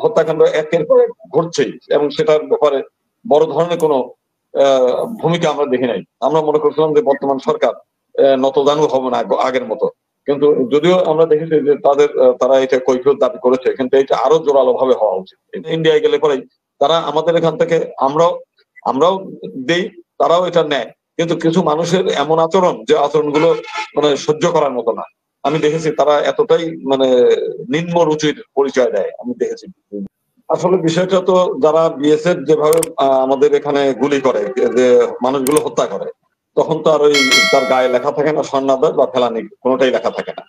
হত্যাকাণ্ড একের পর এক ঘটছেই এবং সেটার ব্যাপারে বড় ধরনের কোনো ভূমিকা আমরা দেখি নাই। আমরা মনে করছিলাম যে বর্তমান সরকার নতজানু হবে না আগের মতো, কিন্তু যদিও আমরা দেখেছি যে তারা এটা কৈফিয়ত দাবি করেছে, কিন্তু এটা আরো জোরালো ভাবে হওয়া উচিত। ইন্ডিয়ায় গেলে পরেই তারা আমাদের এখান থেকে আমরাও দেই, তারাও এটা নেয়, কিন্তু কিছু মানুষের এমন আচরণ, যে আচরণগুলো মানে সহ্য করার মতো না। আমি দেখেছি তারা এতটাই মানে নিম্ন রুচির পরিচয় দেয়, আমি দেখেছি। আসলে বিষয়টা তো যারা বিএসএফ যেভাবে আমাদের এখানে গুলি করে, যে মানুষগুলো হত্যা করে, তখন তো আর ওই তার গায়ে লেখা থাকে না স্বর্ণাদার বা ফেলানি, কোনোটাই লেখা থাকে না।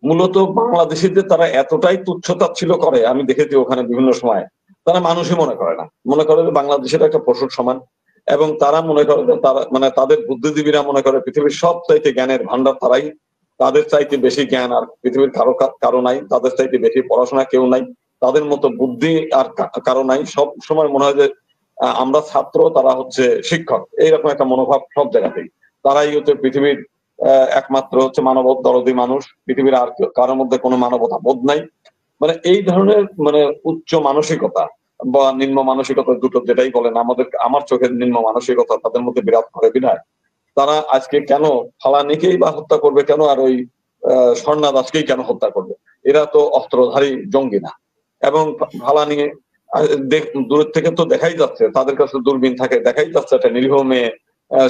মূলত বাংলাদেশিদের তারা এতটাই তুচ্ছতাচ্ছিল্য করে, আমি দেখেছি ওখানে বিভিন্ন সময় তারা মানুষই মনে করে না, মনে করে যে বাংলাদেশের একটা পশুর সমান। এবং তারা মনে করে যে তারা মানে তাদের বুদ্ধিজীবীরা মনে করে পৃথিবীর সব চাইতে জ্ঞানের ভান্ডার তারাই, তাদের চাইতে বেশি জ্ঞান আর পৃথিবীর কারো নাই, তাদের চাইতে বেশি পড়াশোনা কেউ নাই, তাদের মতো বুদ্ধি আর কারো নাই। সব সময় মনে হয় যে আমরা ছাত্র, তারা হচ্ছে শিক্ষক, এইরকম একটা মনোভাব সব জায়গাতেই। তারাই হচ্ছে পৃথিবীর একমাত্র হচ্ছে মানব দরদী মানুষ, পৃথিবীর আর কারোর মধ্যে কোনো মানবতা বোধ নাই। মানে এই ধরনের মানে উচ্চ মানসিকতা বা নিম্ন মানসিকতা, দুটো যেটাই বলেন, আমার চোখের নিম্ন মানসিকতা তাদের মধ্যে বিরাট করে বিধায় তারা আজকে কেন ফালানিকেই বা হত্যা করবে, কেন আর ওই স্বর্ণা দাসকেই কেন হত্যা করবে? এরা তো অস্ত্রধারী জঙ্গি না। এবং ফালানি দূরের থেকে তো দেখাই যাচ্ছে, তাদের কাছে দূরবীন থাকে, দেখাই যাচ্ছে একটা নিরীহ মেয়ে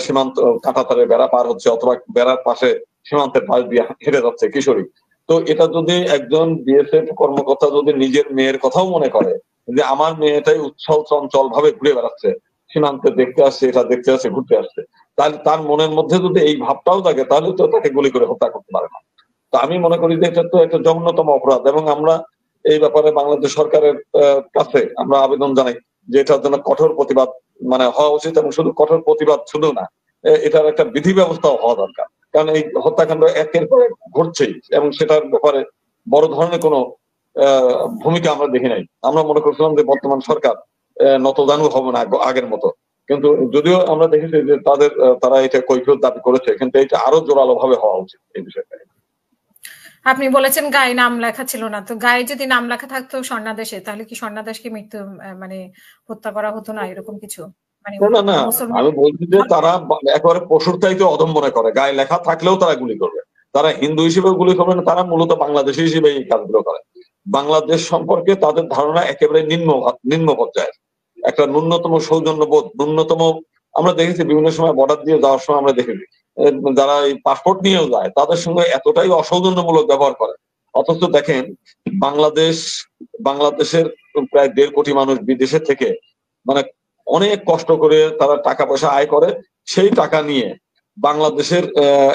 সীমান্ত কাঁটাতারে বেড়া পার হচ্ছে, অথবা বেড়ার পাশে সীমান্তের পাশ দিয়ে হেঁটে যাচ্ছে কিশোরী। তো এটা যদি একজন বিএসএফ কর্মকর্তা যদি নিজের মেয়ের কথাও মনে করে যে আমার মেয়েটাই উচ্ছল চঞ্চল ভাবে ঘুরে বেড়াচ্ছে, সীমান্তে দেখতে আসছে, এটা দেখতে আসছে, ঘুরতে আসছে, তাহলে তার মনের মধ্যে যদি এই ভাবটাও থাকে, তাহলে তো তাকে গুলি করে হত্যা করতে পারে না। তো আমি মনে করি যে এটা তো একটা জঘন্যতম অপরাধ, এবং আমরা এই ব্যাপারে বাংলাদেশ সরকারের কাছে আমরা আবেদন জানাই যে এটার জন্য কঠোর প্রতিবাদ মানে হওয়া উচিত, এবং শুধু কঠোর প্রতিবাদ শুধু না, এটার একটা বিধি ব্যবস্থাও হওয়া দরকার। কারণ এই হত্যাকাণ্ড একের পর এক ঘটছেই এবং সেটার ব্যাপারে বড় ধরনের কোনো ভূমিকা আমরা দেখি নাই। আমরা মনে করছিলাম যে বর্তমান সরকার নতজানু হবে না আগের মতো, কিন্তু যদিও আমরা দেখেছি যে তারা এটা কৈফিয়ত দাবি করেছে, কিন্তু এটা আরো জোরালো ভাবে হওয়া উচিত এই বিষয়টা। আপনি বলেছেন গায়ে নাম লেখা ছিল না, তো গায়ে যদি নাম লেখা থাকতো স্বর্ণাদেশে, তাহলে কি স্বর্ণাদেশকে মৃত্যু মানে হত্যা করা হতো না, এরকম কিছু? মানে না না না, মুসলমান আমি বলছি যে তারা একেবারে পশুর চাইতে অদম মনে করে, গায়ে লেখা থাকলেও তারা গুলি করবে। তারা হিন্দু হিসেবেও গুলি করবে না, তারা মূলত বাংলাদেশি হিসেবে এই কাজগুলো করে। বাংলাদেশ সম্পর্কে তাদের ধারণা একেবারে নিম্ন পর্যায়ের। একটা ন্যূনতম সৌজন্যবোধ, ন্যূনতম আমরা দেখেছি বিভিন্ন সময় বর্ডার দিয়ে যাওয়ার সময় আমরা দেখেছি যারা এই পাসপোর্ট নিয়েও যায় তাদের সঙ্গে এতটাই অসৌজন্যমূলক ব্যবহার করে। অথচ দেখেন বাংলাদেশের প্রায় 1.5 কোটি মানুষ বিদেশে থেকে মানে অনেক কষ্ট করে তারা টাকা পয়সা আয় করে, সেই টাকা নিয়ে বাংলাদেশের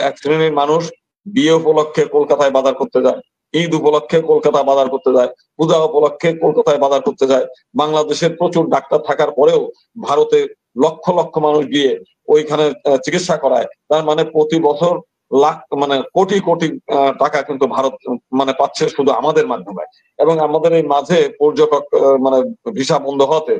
এক শ্রেণীর মানুষ বিয়ে উপলক্ষে কলকাতায় বাজার করতে যায়, ঈদ উপলক্ষে কলকাতা বাজার করতে যায়, পূজা উপলক্ষে কলকাতায় বাজার করতে যায়। বাংলাদেশের প্রচুর ডাক্তার থাকার পরেও ভারতে লক্ষ লক্ষ মানুষ গিয়ে ওইখানে চিকিৎসা করায়। তার মানে প্রতি বছর লাখ মানে কোটি কোটি টাকা কিন্তু ভারত মানে পাচ্ছে শুধু আমাদের মাধ্যমে। এবং আমাদের এই মাঝে পর্যটক মানে ভিসা বন্ধ হওয়াতে,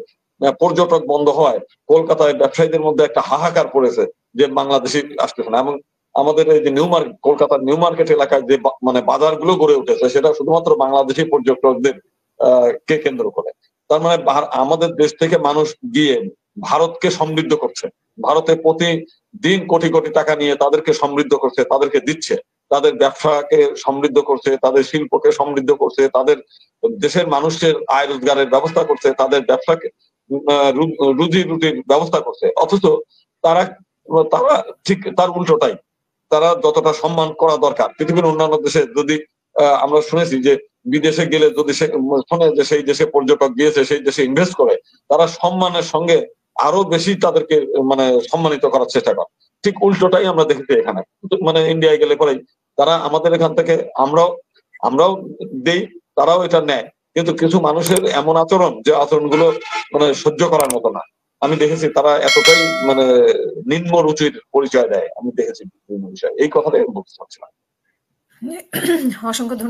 পর্যটক বন্ধ হয়, কলকাতায় ব্যবসায়ীদের মধ্যে একটা হাহাকার পড়েছে যে বাংলাদেশি আসতেছে না। এবং আমাদের এই যে নিউ মার্কেট, কলকাতার নিউ মার্কেট এলাকায় যে মানে বাজারগুলো গড়ে উঠেছে, সেটা শুধুমাত্র বাংলাদেশি পর্যটকদের কে কেন্দ্র করে। তার মানে আমাদের দেশ থেকে মানুষ গিয়ে ভারতকে সমৃদ্ধ করছে, ভারতে প্রতিদিন কোটি কোটি টাকা নিয়ে তাদেরকে সমৃদ্ধ করছে, তাদেরকে দিচ্ছে, তাদের ব্যবসাকে সমৃদ্ধ করছে, তাদের শিল্পকে সমৃদ্ধ করছে, তাদের দেশের মানুষের আয় রোজগারের ব্যবস্থা করছে, তাদের ব্যবসাকে রুজি রুটির ব্যবস্থা করছে। অথচ তারা তারা ঠিক তার উল্টোটাই, তারা যতটা সম্মান করা দরকার পৃথিবীর অন্যান্য দেশে যদি আমরা শুনেছি যে বিদেশে গেলে যদি শোনে যে সেই দেশে পর্যটক গিয়েছে, সেই দেশে ইনভেস্ট করে, তারা সম্মানের সঙ্গে আরো বেশি তাদেরকে মানে সম্মানিত করার চেষ্টা করে। ঠিক উল্টোটাই আমরা দেখেছি এখানে, মানে ইন্ডিয়ায় গেলে পরেই তারা আমাদের এখান থেকে আমরাও দেই, তারাও এটা নেয়, কিন্তু কিছু মানুষের এমন আচরণ, যে আচরণগুলো মানে সহ্য করার মতো না। আমি দেখেছি তারা এতটাই মানে নিম্ন রুচির পরিচয় দেয়, আমি দেখেছি বিভিন্ন বিষয়। এই কথাটাই বলতে চাচ্ছিলাম। অসংখ্য ধন্যবাদ।